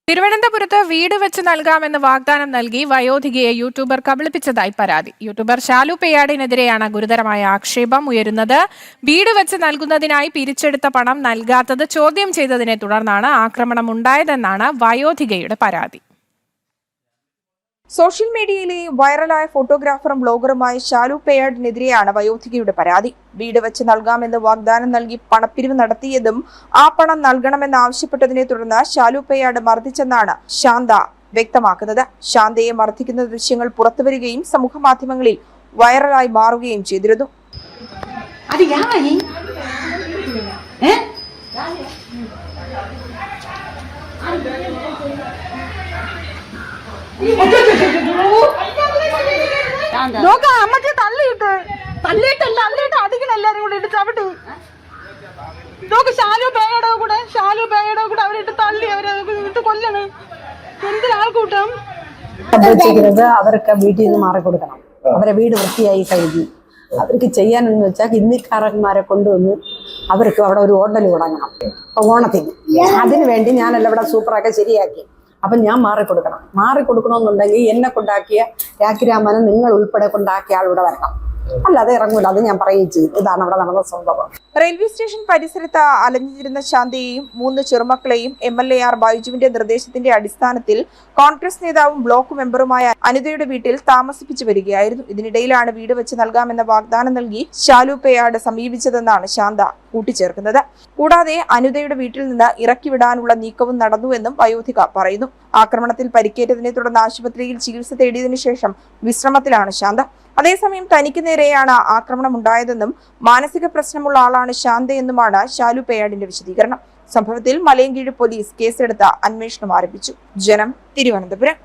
തിരുവനന്തപുരത്ത് വീട് വെച്ച് നൽകാമെന്ന് വാഗ്ദാനം നൽകി വയോധികയെ യൂട്യൂബർ കബളിപ്പിച്ചതായി പരാതി. യൂട്യൂബർ ശാലു പേയാടിനെതിരെയാണ് ഗുരുതരമായ ആക്ഷേപം ഉയരുന്നത്. വീട് വെച്ച് നൽകുന്നതിനായി പിരിച്ചെടുത്ത പണം നൽകാത്തത് ചോദ്യം ചെയ്തതിനെ തുടർന്നാണ് ആക്രമണമുണ്ടായതെന്നാണ് വയോധികയുടെ പരാതി. സോഷ്യൽ മീഡിയയിലെ വൈറലായ ഫോട്ടോഗ്രാഫറും ബ്ലോഗറുമായ ശാലു പേയാടിനെതിരെയാണ് വയോധികയുടെ പരാതി. വീട് വെച്ച് നൽകാമെന്ന് വാഗ്ദാനം നൽകി പണപ്പിരിവ് നടത്തിയതും ആ പണം നൽകണമെന്ന് ആവശ്യപ്പെട്ടതിനെ തുടർന്ന് ശാലു പേയാട് മർദ്ദിച്ചെന്നാണ് ശാന്ത വ്യക്തമാക്കുന്നത്. ശാന്തയെ മർദ്ദിക്കുന്ന ദൃശ്യങ്ങൾ പുറത്തുവരികയും സമൂഹ മാധ്യമങ്ങളിൽ വൈറലായി മാറുകയും ചെയ്തിരുന്നു. അമ്മക്ക് തള്ളിയിട്ട് അടിക്കണം എല്ലാരും കൂടെ ഇട്ട് ചവിട്ടി നോക്ക്. ശാലു പേയുടെ കൂടെ അവരിട്ട് തള്ളി അവരെ ഇട്ട് കൊല്ലണ്. എന്തിനാൾക്കൂട്ടം അവർക്ക് വീട്ടിൽ നിന്ന് മാറിക്കൊടുക്കണം. അവരെ വീട് വൃത്തിയായി കഴിഞ്ഞു. അവർക്ക് ചെയ്യാനെന്ന് വെച്ചാൽ ഹിന്ദിക്കാരന്മാരെ കൊണ്ടുവന്ന് അവർക്ക് അവിടെ ഒരു ഹോട്ടൽ തുടങ്ങണം. ഓണത്തിന് അതിനു വേണ്ടി ഞാനെല്ലാം ഇവിടെ സൂപ്പറാക്കി ശരിയാക്കി. അപ്പം ഞാൻ മാറിക്കൊടുക്കണമെന്നുണ്ടെങ്കിൽ എന്നെ കൊണ്ടാക്കിയ രാഖിരാമനെ നിങ്ങൾ ഉൾപ്പെടെ കൊണ്ടാക്കിയ ആളിവിടെ വരണം, അല്ലാതെ ഇറങ്ങൂല. അത് ഞാൻ പറയുകയും ചെയ്തു. ഇതാണ് അവിടെ നടന്ന സംഭവം. റെയിൽവേ സ്റ്റേഷൻ പരിസരത്ത് അലഞ്ഞിരുന്ന ശാന്തയെയും 3 ചെറുമക്കളെയും MLA ബൈജുവിന്റെ നിർദ്ദേശത്തിന്റെ അടിസ്ഥാനത്തിൽ കോൺഗ്രസ് നേതാവും ബ്ലോക്ക് മെമ്പറുമായ അനിതയുടെ വീട്ടിൽ താമസിപ്പിച്ചു വരികയായിരുന്നു. ഇതിനിടയിലാണ് വീട് വെച്ച് നൽകാമെന്ന വാഗ്ദാനം നൽകി ശാലു പേയാട് സമീപിച്ചതെന്നാണ് ശാന്ത കൂട്ടിച്ചേർക്കുന്നത്. കൂടാതെ അനിതയുടെ വീട്ടിൽ നിന്ന് ഇറക്കിവിടാനുള്ള നീക്കവും നടന്നുവെന്നും വയോധിക പറയുന്നു. ആക്രമണത്തിൽ പരിക്കേറ്റതിനെ തുടർന്ന് ആശുപത്രിയിൽ ചികിത്സ തേടിയതിനു ശേഷം വിശ്രമത്തിലാണ് ശാന്ത. അതേസമയം തനിക്ക് നേരെയാണ് ആക്രമണം ഉണ്ടായതെന്നും മാനസിക പ്രശ്നമുള്ള ആളാണ് ശാന്തയെന്നുമാണ് ശാലു പേയാടിന്റെ വിശദീകരണം. സംഭവത്തിൽ മലയൻകീഴ് പോലീസ് കേസെടുത്ത് അന്വേഷണം ആരംഭിച്ചു. ജനം, തിരുവനന്തപുരം.